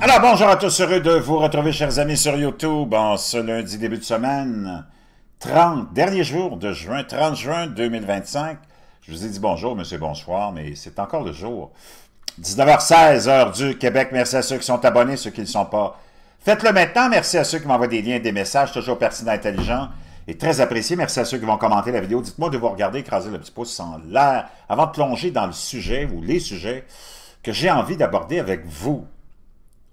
Alors, bonjour à tous, heureux de vous retrouver, chers amis, sur YouTube, en ce lundi début de semaine, 30, dernier jour de juin, 30 juin 2025. Je vous ai dit bonjour, monsieur, bonsoir, mais c'est encore le jour. 19h16, heure du Québec. Merci à ceux qui sont abonnés, ceux qui ne le sont pas. Faites-le maintenant. Merci à ceux qui m'envoient des liens, des messages, toujours pertinents, intelligents et très appréciés. Merci à ceux qui vont commenter la vidéo. Dites-moi de vous regarder, écraser le petit pouce en l'air avant de plonger dans le sujet ou les sujets que j'ai envie d'aborder avec vous.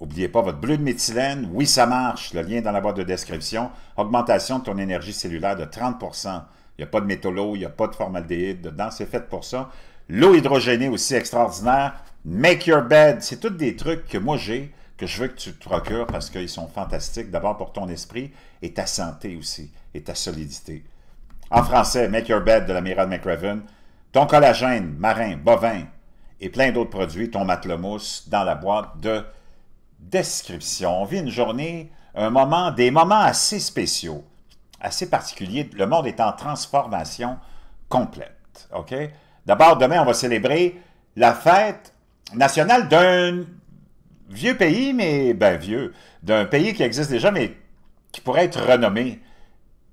N'oubliez pas votre bleu de méthylène, oui ça marche, le lien dans la boîte de description, augmentation de ton énergie cellulaire de 30%. Il n'y a pas de métaux, il n'y a pas de formaldéhyde dedans, c'est fait pour ça. L'eau hydrogénée aussi extraordinaire, make your bed, c'est tous des trucs que moi j'ai, que je veux que tu te procures parce qu'ils sont fantastiques, d'abord pour ton esprit et ta santé aussi, et ta solidité. En français, make your bed de l'amiral McRaven, ton collagène marin, bovin et plein d'autres produits, ton matelas mousse dans la boîte de description. On vit une journée, des moments assez spéciaux, assez particuliers. Le monde est en transformation complète. OK? D'abord, demain, on va célébrer la fête nationale d'un vieux pays, mais ben vieux, d'un pays qui existe déjà, mais qui pourrait être renommé,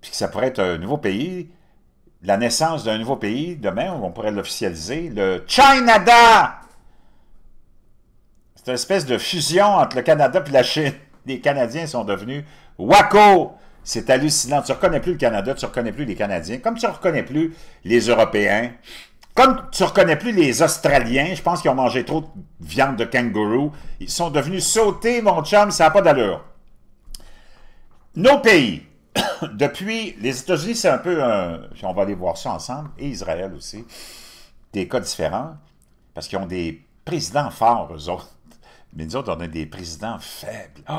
puis que ça pourrait être un nouveau pays, la naissance d'un nouveau pays, demain, on pourrait l'officialiser, le China-da! C'est une espèce de fusion entre le Canada et la Chine. Les Canadiens sont devenus wacko. C'est hallucinant. Tu ne reconnais plus le Canada, tu ne reconnais plus les Canadiens, comme tu ne reconnais plus les Européens, comme tu ne reconnais plus les Australiens. Je pense qu'ils ont mangé trop de viande de kangourou. Ils sont devenus sautés, mon chum, ça n'a pas d'allure. Nos pays, depuis les États-Unis, c'est un peu on va aller voir ça ensemble, et Israël aussi, des cas différents, parce qu'ils ont des présidents forts, eux autres. Mais nous autres, on a des présidents faibles. Oh!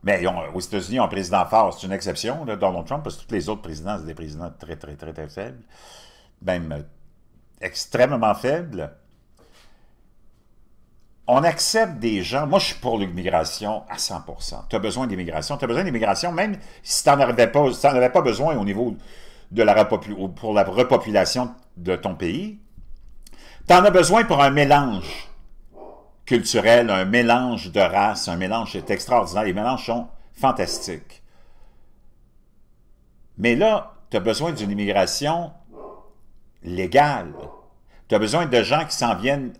Mais aux États-Unis, ils ont un président fort. C'est une exception, là, Donald Trump, parce que tous les autres présidents, c'est des présidents très, très, très, très faibles. Même extrêmement faibles. On accepte des gens. Moi, je suis pour l'immigration à 100%. Tu as besoin d'immigration. Tu as besoin d'immigration, même si tu n'en avais pas besoin au niveau de pour la repopulation de ton pays. Tu en as besoin pour un mélange culturel, un mélange de races, un mélange, c'est extraordinaire. Les mélanges sont fantastiques. Mais là, tu as besoin d'une immigration légale. Tu as besoin de gens qui s'en viennent,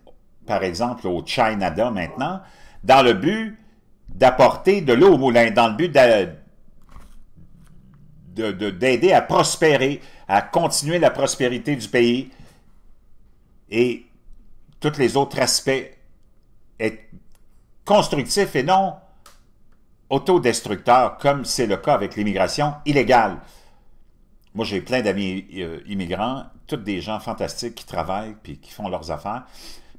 par exemple, au China-da maintenant, dans le but d'apporter de l'eau au moulin, dans le but d'aider à prospérer, à continuer la prospérité du pays et tous les autres aspects être constructif et non autodestructeur, comme c'est le cas avec l'immigration illégale. Moi, j'ai plein d'amis immigrants, tous des gens fantastiques qui travaillent, puis qui font leurs affaires,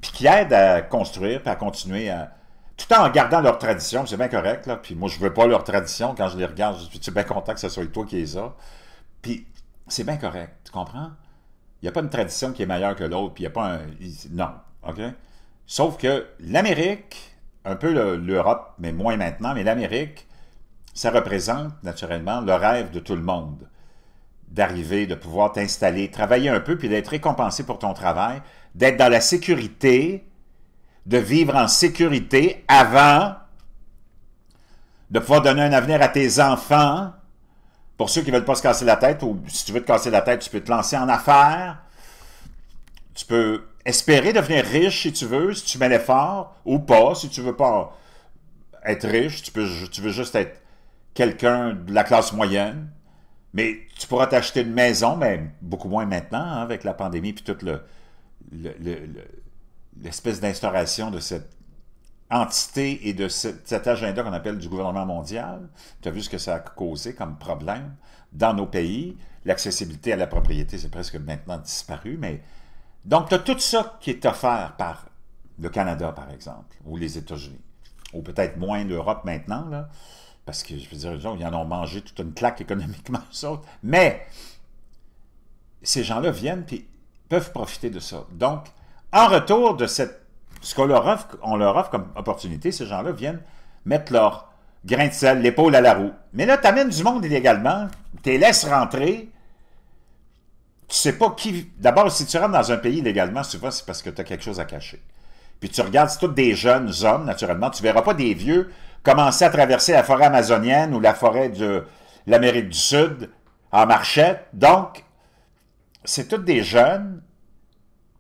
puis qui aident à construire, puis à continuer à... Tout en gardant leur tradition, c'est bien correct, là, puis moi, je veux pas leur tradition, quand je les regarde, je suis bien content que ce soit toi qui les as, puis c'est bien correct, tu comprends? Il n'y a pas une tradition qui est meilleure que l'autre, puis il n'y a pas un... Non, OK? Sauf que l'Amérique, un peu l'Europe, mais moins maintenant, mais l'Amérique, ça représente naturellement le rêve de tout le monde. D'arriver, de pouvoir t'installer, travailler un peu, puis d'être récompensé pour ton travail, d'être dans la sécurité, de vivre en sécurité avant, de pouvoir donner un avenir à tes enfants, pour ceux qui ne veulent pas se casser la tête, ou si tu veux te casser la tête, tu peux te lancer en affaires, tu peux espérer devenir riche si tu veux, si tu mets l'effort, ou pas, si tu ne veux pas être riche, tu veux juste être quelqu'un de la classe moyenne, mais tu pourras t'acheter une maison, mais beaucoup moins maintenant, hein, avec la pandémie, puis toute l'espèce d'instauration de cette entité et de cet agenda qu'on appelle du gouvernement mondial. Tu as vu ce que ça a causé comme problème dans nos pays. L'accessibilité à la propriété, c'est presque maintenant disparu, mais... Donc, tu as tout ça qui est offert par le Canada, par exemple, ou les États-Unis, ou peut-être moins l'Europe maintenant, là, parce que, je veux dire, ils en ont mangé toute une claque économiquement, eux autres. Mais, ces gens-là viennent et peuvent profiter de ça. Donc, en retour de ce qu'on leur offre comme opportunité, ces gens-là viennent mettre leur grain de sel, l'épaule à la roue. Mais là, tu amènes du monde illégalement, tu les laisses rentrer. Tu sais pas qui... D'abord, si tu rentres dans un pays illégalement, souvent, c'est parce que tu as quelque chose à cacher. Puis puis tu regardes, c'est tous des jeunes hommes, naturellement, tu ne verras pas des vieux commencer à traverser la forêt amazonienne ou la forêt de l'Amérique du Sud en marchette. Donc, c'est tous des jeunes,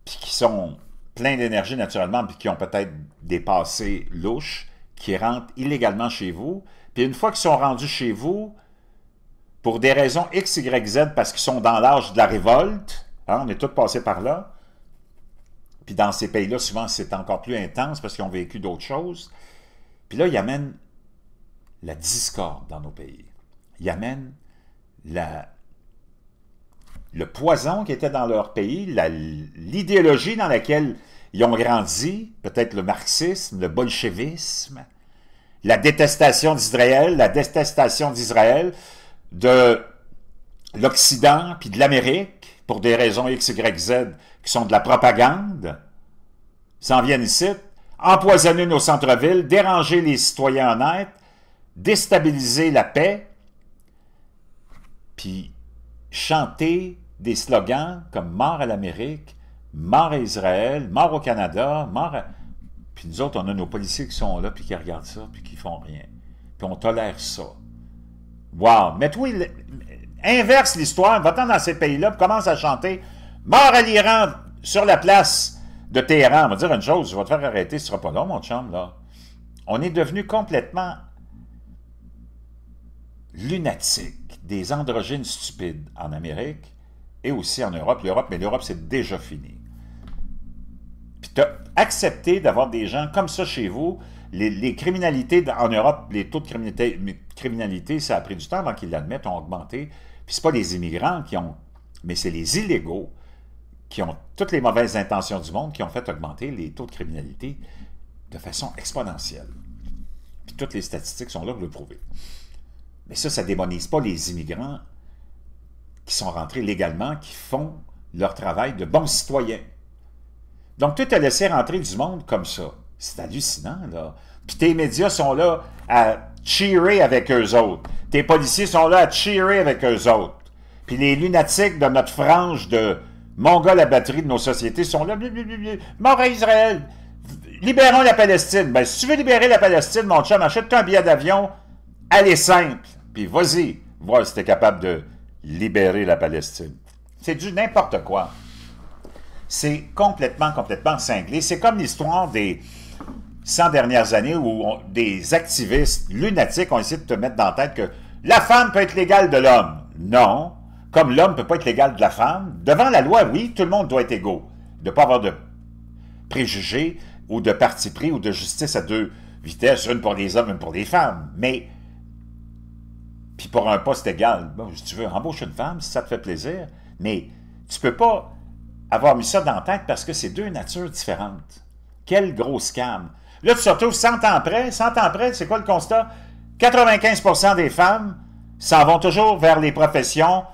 puis qui sont pleins d'énergie, naturellement, puis qui ont peut-être des passés louches, qui rentrent illégalement chez vous. Puis une fois qu'ils sont rendus chez vous, pour des raisons X, Y, Z, parce qu'ils sont dans l'âge de la révolte, hein, on est tous passés par là, puis dans ces pays-là, souvent, c'est encore plus intense parce qu'ils ont vécu d'autres choses. Puis là, ils amènent la discorde dans nos pays. Ils amènent le poison qui était dans leur pays, l'idéologie dans laquelle ils ont grandi, peut-être le marxisme, le bolchevisme, la détestation d'Israël, de l'Occident puis de l'Amérique, pour des raisons X, Y, Z, qui sont de la propagande, s'en viennent ici, empoisonner nos centres-villes, déranger les citoyens honnêtes, déstabiliser la paix, puis chanter des slogans comme « Mort à l'Amérique »,« Mort à Israël »,« Mort au Canada »,« Mort à... » Puis nous autres, on a nos policiers qui sont là, puis qui regardent ça, puis qui font rien. Puis on tolère ça. Wow! Mais toi, inverse l'histoire, va-t'en dans ces pays-là, puis commence à chanter « Mort à l'Iran » sur la place de Téhéran. On va dire une chose, je vais te faire arrêter, ce sera pas long, mon chum, là. On est devenu complètement lunatique, des androgynes stupides en Amérique et aussi en Europe. Mais l'Europe, c'est déjà fini. Puis tu as accepté d'avoir des gens comme ça chez vous. Les criminalités en Europe, les taux de criminalité, ça a pris du temps avant qu'ils l'admettent, ont augmenté. Puis c'est pas les immigrants qui ont... Mais c'est les illégaux qui ont toutes les mauvaises intentions du monde qui ont fait augmenter les taux de criminalité de façon exponentielle. Puis toutes les statistiques sont là pour le prouver. Mais ça ne démonise pas les immigrants qui sont rentrés légalement, qui font leur travail de bons citoyens. Donc, tu t'as laissé rentrer du monde comme ça. C'est hallucinant, là. Puis tes médias sont là à cheerer avec eux autres. Tes policiers sont là à cheerer avec eux autres. Puis les lunatiques de notre frange de Mongols à batterie de nos sociétés sont là. Mort à Israël! Libérons la Palestine. Ben, si tu veux libérer la Palestine, mon chum, achète-toi un billet d'avion. Allez simple. Puis vas-y, voir si t'es capable de libérer la Palestine. C'est du n'importe quoi. C'est complètement cinglé. C'est comme l'histoire des 100 dernières années où des activistes lunatiques ont essayé de te mettre dans la tête que la femme peut être l'égale de l'homme. Non. Comme l'homme ne peut pas être l'égal de la femme. Devant la loi, oui, tout le monde doit être égaux. De ne pas avoir de préjugés ou de parti pris ou de justice à deux vitesses, une pour les hommes, une pour les femmes. Mais, puis pour un poste égal, bon, si tu veux embaucher une femme, si ça te fait plaisir, mais tu ne peux pas avoir mis ça dans la tête parce que c'est deux natures différentes. Quel gros scam. Là, tu te retrouves 100 ans après, c'est quoi le constat? 95% des femmes s'en vont toujours vers les professions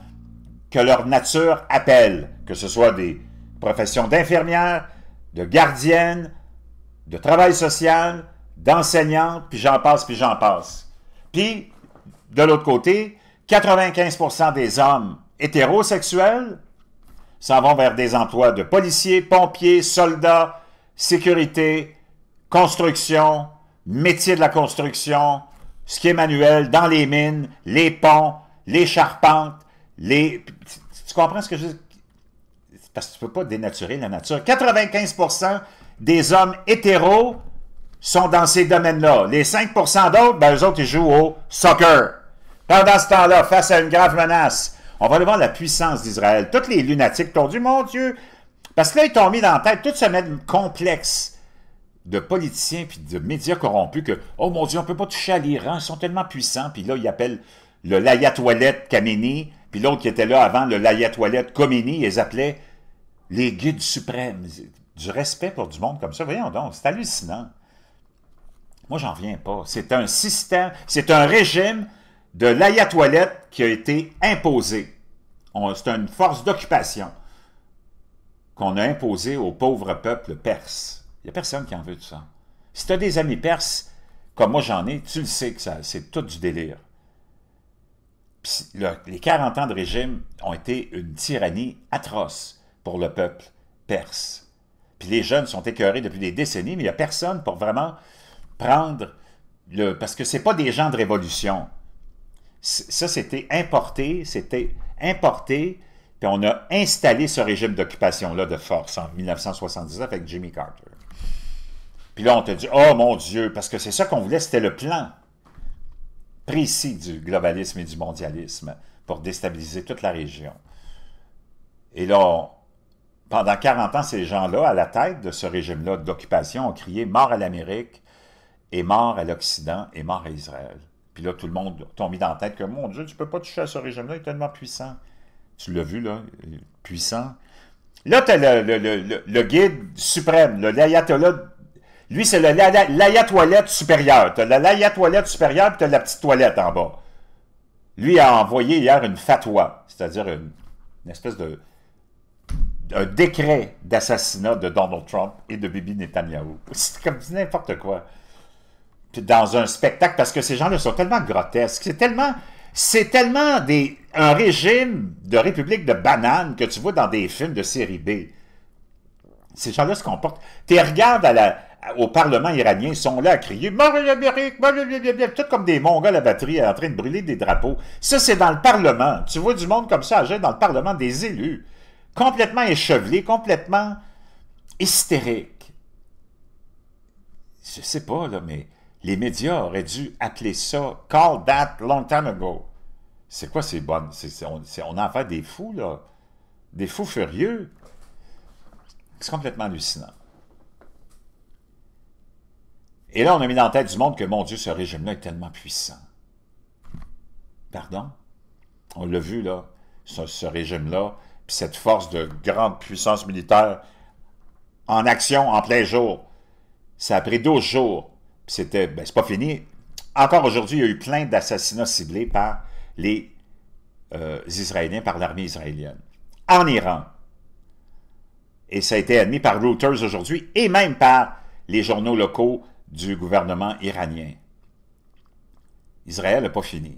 que leur nature appelle, que ce soit des professions d'infirmière, de gardienne, de travail social, d'enseignante, puis j'en passe, puis j'en passe. Puis, de l'autre côté, 95% des hommes hétérosexuels s'en vont vers des emplois de policiers, pompiers, soldats, sécurité, construction, métier de la construction, ce qui est manuel, dans les mines, les ponts, les charpentes, Tu comprends ce que je dis? Parce que tu ne peux pas dénaturer la nature. 95% des hommes hétéros sont dans ces domaines-là. Les 5% d'autres, ben, eux autres, ils jouent au soccer. Pendant ce temps-là, face à une grave menace, on va aller voir la puissance d'Israël. Tous les lunatiques t'ont dit, mon Dieu, parce que là, ils t'ont mis dans la tête tout ce même complexe de politiciens puis de médias corrompus que, oh mon Dieu, on ne peut pas toucher à l'Iran, ils sont tellement puissants. Puis là, ils appellent le l'ayatollah Khamenei, puis l'autre qui était là avant, le l'ayatollah Khomeini, ils les appelaient les guides suprêmes. Du respect pour du monde comme ça. Voyons donc, c'est hallucinant. Moi, j'en reviens pas. C'est un système, c'est un régime de l'ayatollah qui a été imposé. C'est une force d'occupation qu'on a imposée au pauvre peuple perse. Il n'y a personne qui en veut de ça. Si tu as des amis perses, comme moi j'en ai, tu le sais que c'est tout du délire. Puis, les 40 ans de régime ont été une tyrannie atroce pour le peuple perse. Puis les jeunes sont écœurés depuis des décennies, mais il n'y a personne pour vraiment prendre le... Parce que c'est pas des gens de révolution. Ça, c'était importé, puis on a installé ce régime d'occupation-là de force en 1979 avec Jimmy Carter. Puis là, on te dit, oh mon Dieu, parce que c'est ça qu'on voulait, c'était le plan précis du globalisme et du mondialisme pour déstabiliser toute la région. Et là, pendant 40 ans, ces gens-là, à la tête de ce régime-là d'occupation, ont crié « mort à l'Amérique » et « mort à l'Occident » et « mort à Israël ». Puis là, tout le monde t'a mis dans la tête que « mon Dieu, tu ne peux pas toucher à ce régime-là, il est tellement puissant. » Tu l'as vu, là, puissant. Là, tu as le guide suprême, l'ayatollah. Lui, c'est l'ayatoilette supérieure. Tu as l'ayatoilette supérieure, puis tu as la petite toilette en bas. Lui a envoyé hier une fatwa, c'est-à-dire une espèce de... un décret d'assassinat de Donald Trump et de Bibi Netanyahu. C'est comme n'importe quoi. Puis dans un spectacle, parce que ces gens-là sont tellement grotesques, c'est tellement un régime de république de bananes que tu vois dans des films de série B. Ces gens-là se comportent... Tu les regardes au Parlement iranien, ils sont là à crier « Mort à l'Amérique! » tout comme des Mongols à batterie en train de brûler des drapeaux. Ça, c'est dans le Parlement. Tu vois du monde comme ça agir dans le Parlement, des élus. Complètement échevelés, complètement hystériques. Je sais pas, là, mais les médias auraient dû appeler ça « Call that long time ago ». C'est quoi ces bonnes... on a affaire des fous, là. Des fous furieux. C'est complètement hallucinant. Et là, on a mis dans la tête du monde que, mon Dieu, ce régime-là est tellement puissant. Pardon? On l'a vu, là, ce régime-là, puis cette force de grande puissance militaire en action, en plein jour. Ça a pris 12 jours. Puis c'était, ben, c'est pas fini. Encore aujourd'hui, il y a eu plein d'assassinats ciblés par les Israéliens, par l'armée israélienne. En Iran. Et ça a été admis par Reuters aujourd'hui, et même par les journaux locaux du gouvernement iranien. Israël n'a pas fini.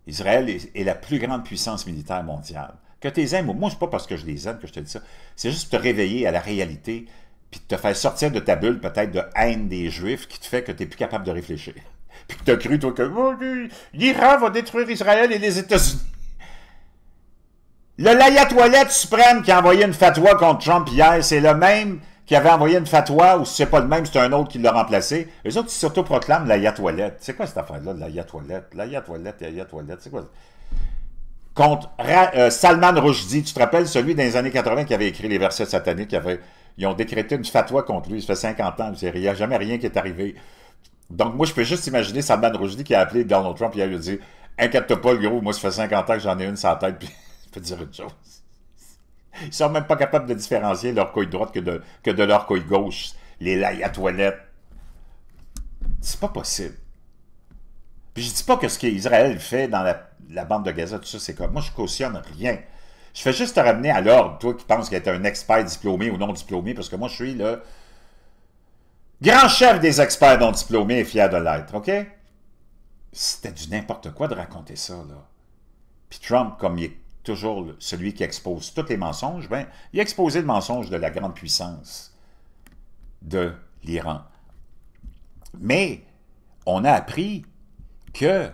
Israël est la plus grande puissance militaire mondiale. Que tu les aimes, moi, c'est pas parce que je les aime que je te dis ça. C'est juste te réveiller à la réalité, puis te faire sortir de ta bulle, peut-être, de haine des Juifs, qui te fait que tu n'es plus capable de réfléchir. Puis que tu as cru, toi, que oh, l'Iran va détruire Israël et les États-Unis. L'ayatollah suprême qui a envoyé une fatwa contre Trump hier, c'est le même qui avait envoyé une fatwa, ou si c'est pas le même, c'est un autre qui l'a remplacé. Eux autres, ils s'autoproclament l'ayatollah. C'est quoi cette affaire-là, de l'ayatollah? L'ayatollah, c'est quoi? Contre Salman Rushdie, tu te rappelles, celui des années 80 qui avait écrit les versets sataniques, ils ont décrété une fatwa contre lui, ça fait 50 ans, il n'y a jamais rien qui est arrivé. Donc moi, je peux juste imaginer Salman Rushdie qui a appelé Donald Trump, et il a dit « Inquiète-toi pas, le gros, moi, ça fait 50 ans que j'en ai une sans tête, puis je peux te dire une chose. » Ils sont même pas capables de différencier leur couille droite que de leur couille gauche. Les layatoilettes. C'est pas possible. Puis je dis pas que ce qu'Israël fait dans la bande de Gaza, tout ça, c'est comme... Moi, je cautionne rien. Je fais juste te ramener à l'ordre, toi qui penses qu'être un expert diplômé ou non diplômé, parce que moi, je suis le grand chef des experts non diplômés et fier de l'être, OK? C'était du n'importe quoi de raconter ça, là. Puis Trump, comme il est toujours celui qui expose tous les mensonges, ben, il a exposé le mensonge de la grande puissance de l'Iran. Mais on a appris que,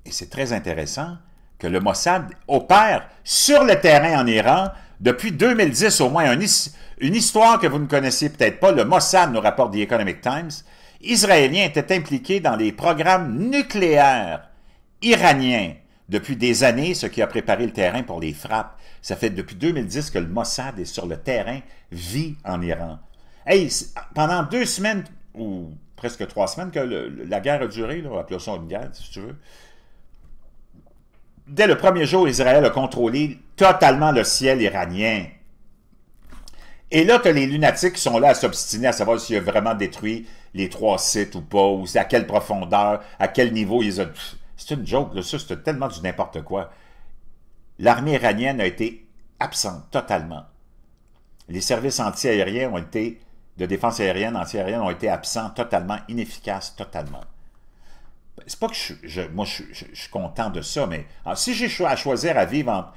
et c'est très intéressant, que le Mossad opère sur le terrain en Iran depuis 2010 au moins. Une histoire que vous ne connaissiez peut-être pas, le Mossad nous rapporte The Economic Times, Israéliens étaient impliqués dans les programmes nucléaires iranien depuis des années, ce qui a préparé le terrain pour les frappes. Ça fait depuis 2010 que le Mossad est sur le terrain, vit en Iran. Hey, pendant 2 semaines, ou presque 3 semaines, que la guerre a duré, là, appelons ça une guerre, si tu veux. Dès le premier jour, Israël a contrôlé totalement le ciel iranien. Et là, tu as les lunatiques qui sont là à s'obstiner à savoir s'il a vraiment détruit les 3 sites ou pas, ou à quelle profondeur, à quel niveau ils ont... C'est une joke, là, ça, c'était tellement du n'importe quoi. L'armée iranienne a été absente totalement. Les services anti-aériens ont été, de défense aérienne, anti-aérienne, ont été absents totalement, inefficaces totalement. C'est pas que moi, je suis content de ça, mais alors, si j'ai à choisir à vivre entre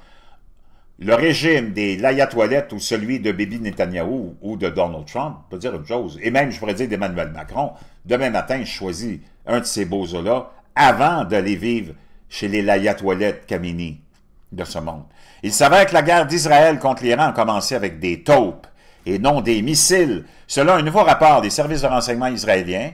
le régime des l'ayatollah ou celui de Bibi Netanyahou ou de Donald Trump, je peux dire une chose, et même je pourrais dire d'Emmanuel Macron, demain matin, je choisis un de ces bozos-là avant d'aller vivre chez les l'ayatollah Khamenei de ce monde. Il s'avère que la guerre d'Israël contre l'Iran a commencé avec des taupes et non des missiles. Selon un nouveau rapport des services de renseignement israéliens,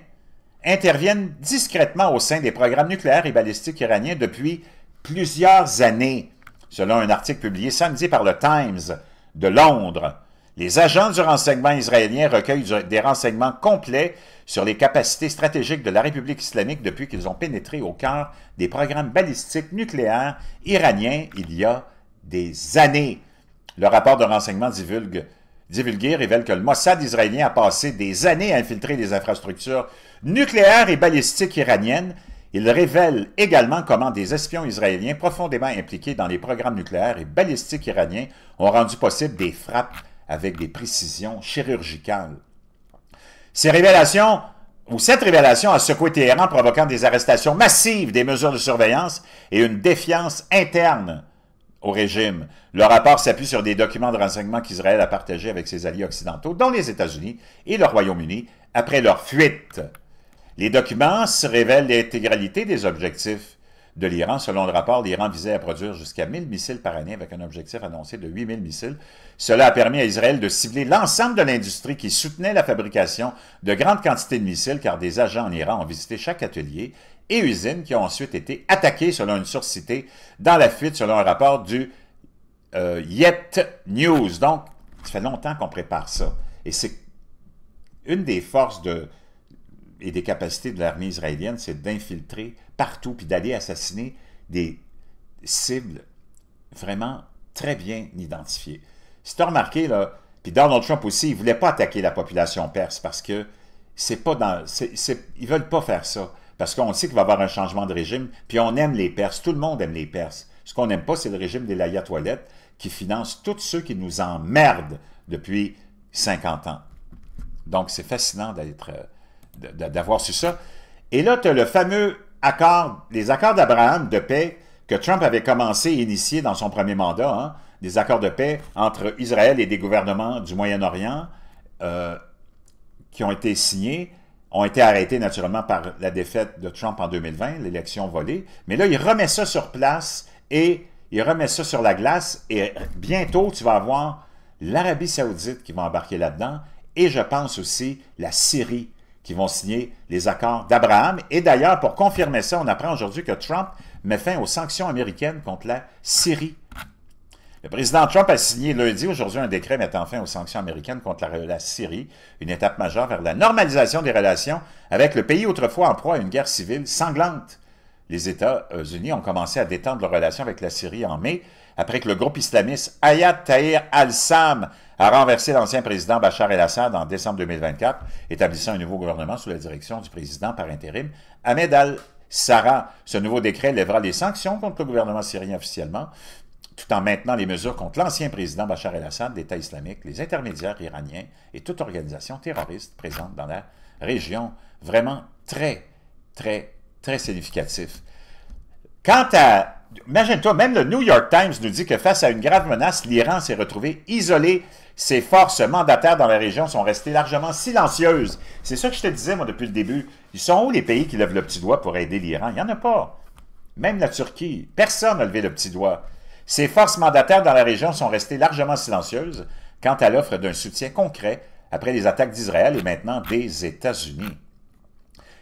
interviennent discrètement au sein des programmes nucléaires et balistiques iraniens depuis plusieurs années. Selon un article publié samedi par le Times de Londres, les agents du renseignement israélien recueillent des renseignements complets sur les capacités stratégiques de la République islamique depuis qu'ils ont pénétré au cœur des programmes balistiques nucléaires iraniens il y a des années. Le rapport de renseignement divulgué révèle que le Mossad israélien a passé des années à infiltrer les infrastructures nucléaires et balistiques iraniennes. Il révèle également comment des espions israéliens profondément impliqués dans les programmes nucléaires et balistiques iraniens ont rendu possible des frappes avec des précisions chirurgicales. Cette révélation a secoué Téhéran, provoquant des arrestations massives, des mesures de surveillance et une défiance interne au régime. Le rapport s'appuie sur des documents de renseignement qu'Israël a partagés avec ses alliés occidentaux, dont les États-Unis et le Royaume-Uni, après leur fuite. Les documents révèlent l'intégralité des objectifs de l'Iran. Selon le rapport, l'Iran visait à produire jusqu'à 1000 missiles par année avec un objectif annoncé de 8000 missiles. Cela a permis à Israël de cibler l'ensemble de l'industrie qui soutenait la fabrication de grandes quantités de missiles, car des agents en Iran ont visité chaque atelier et usine qui ont ensuite été attaqués, selon une source citée dans la fuite, selon un rapport du Yet News. Donc, ça fait longtemps qu'on prépare ça. Et c'est une des forces et des capacités de l'armée israélienne, c'est d'infiltrer partout puis d'aller assassiner des cibles vraiment très bien identifiées. Si tu as remarqué, là, puis Donald Trump aussi, il ne voulait pas attaquer la population perse parce que c'est pas dans. Ils ne veulent pas faire ça. Parce qu'on sait qu'il va y avoir un changement de régime, puis on aime les Perses. Tout le monde aime les Perses. Ce qu'on n'aime pas, c'est le régime des l'ayatollah qui finance tous ceux qui nous emmerdent depuis 50 ans. Donc, c'est fascinant d'avoir su ça. Et là, tu as le fameux accord, les accords d'Abraham de paix que Trump avait commencé et initié dans son premier mandat, hein, des accords de paix entre Israël et des gouvernements du Moyen-Orient qui ont été signés, ont été arrêtés naturellement par la défaite de Trump en 2020, l'élection volée. Mais là, il remet ça sur place et il remet ça sur la glace et bientôt, tu vas avoir l'Arabie Saoudite qui va embarquer là-dedans et je pense aussi la Syrie qui vont signer les accords d'Abraham. Et d'ailleurs, pour confirmer ça, on apprend aujourd'hui que Trump met fin aux sanctions américaines contre la Syrie. Le président Trump a signé lundi, aujourd'hui, un décret mettant fin aux sanctions américaines contre la Syrie, une étape majeure vers la normalisation des relations avec le pays autrefois en proie à une guerre civile sanglante. Les États-Unis ont commencé à détendre leurs relations avec la Syrie en mai, après que le groupe islamiste Hayat Tahrir al-Sam a renversé l'ancien président Bachar el-Assad en décembre 2024, établissant un nouveau gouvernement sous la direction du président par intérim Ahmed al-Sarraj. Ce nouveau décret lèvera les sanctions contre le gouvernement syrien officiellement, tout en maintenant les mesures contre l'ancien président Bachar el-Assad, l'État islamique, les intermédiaires iraniens et toute organisation terroriste présente dans la région. Vraiment très, très, très significatif. Quant à... Imagine-toi, même le New York Times nous dit que face à une grave menace, l'Iran s'est retrouvé isolé. Ses forces mandataires dans la région sont restées largement silencieuses. C'est ça que je te disais, moi, depuis le début. Ils sont où les pays qui lèvent le petit doigt pour aider l'Iran? Il n'y en a pas. Même la Turquie. Personne n'a levé le petit doigt. Ces forces mandataires dans la région sont restées largement silencieuses quant à l'offre d'un soutien concret après les attaques d'Israël et maintenant des États-Unis.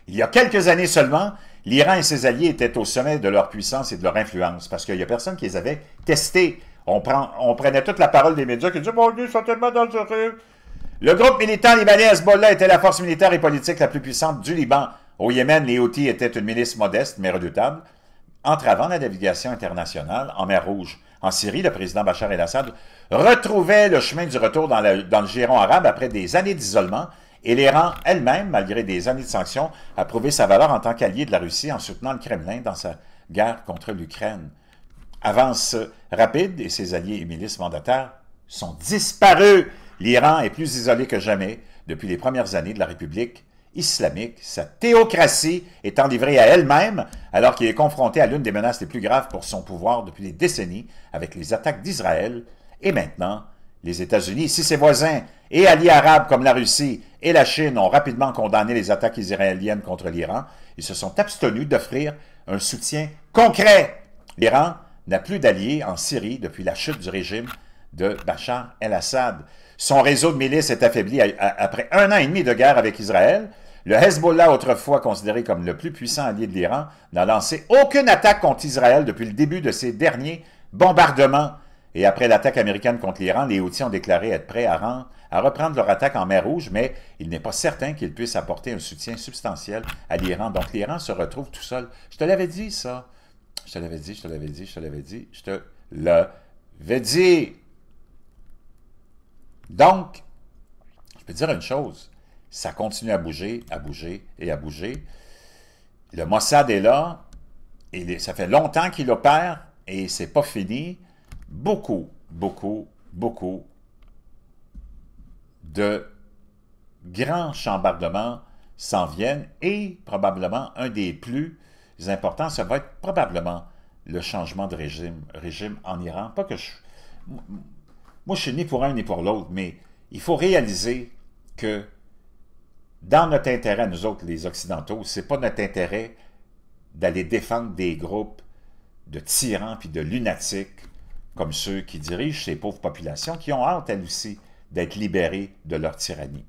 Il y a quelques années seulement, l'Iran et ses alliés étaient au sommet de leur puissance et de leur influence parce qu'il n'y a personne qui les avait testés. On prenait toute la parole des médias qui disaient « Mon Dieu, ils sont tellement dangereux ». Le groupe militant libanais Hezbollah était la force militaire et politique la plus puissante du Liban. Au Yémen, les Houthis étaient une milice modeste mais redoutable, entravant la navigation internationale en mer Rouge. En Syrie, le président Bachar el-Assad retrouvait le chemin du retour dans le giron arabe après des années d'isolement et l'Iran elle-même, malgré des années de sanctions, a prouvé sa valeur en tant qu'allié de la Russie en soutenant le Kremlin dans sa guerre contre l'Ukraine. Avance rapide et ses alliés et milices mandataires sont disparus. L'Iran est plus isolé que jamais depuis les premières années de la République islamique, sa théocratie étant livrée à elle-même, alors qu'il est confronté à l'une des menaces les plus graves pour son pouvoir depuis des décennies, avec les attaques d'Israël, et maintenant, les États-Unis, si ses voisins et alliés arabes comme la Russie et la Chine ont rapidement condamné les attaques israéliennes contre l'Iran, ils se sont abstenus d'offrir un soutien concret. L'Iran n'a plus d'alliés en Syrie depuis la chute du régime de Bachar el-Assad. Son réseau de milices est affaibli après 1 an et demi de guerre avec Israël. Le Hezbollah, autrefois considéré comme le plus puissant allié de l'Iran, n'a lancé aucune attaque contre Israël depuis le début de ses derniers bombardements. Et après l'attaque américaine contre l'Iran, les Houthis ont déclaré être prêts à reprendre leur attaque en mer Rouge, mais il n'est pas certain qu'ils puissent apporter un soutien substantiel à l'Iran. Donc l'Iran se retrouve tout seul. Je te l'avais dit, ça. Je te l'avais dit, je te l'avais dit, je te l'avais dit, je te l'avais dit. Donc, je peux te dire une chose, ça continue à bouger, à bouger et à bouger. Le Mossad est là, et ça fait longtemps qu'il opère, et c'est pas fini. Beaucoup, beaucoup, beaucoup de grands chambardements s'en viennent, et probablement un des plus importants, ça va être probablement le changement de régime en Iran. Pas que moi, je suis ni pour un ni pour l'autre, mais il faut réaliser que dans notre intérêt, nous autres, les Occidentaux, c'est pas notre intérêt d'aller défendre des groupes de tyrans puis de lunatiques comme ceux qui dirigent ces pauvres populations qui ont hâte, elles aussi, d'être libérées de leur tyrannie.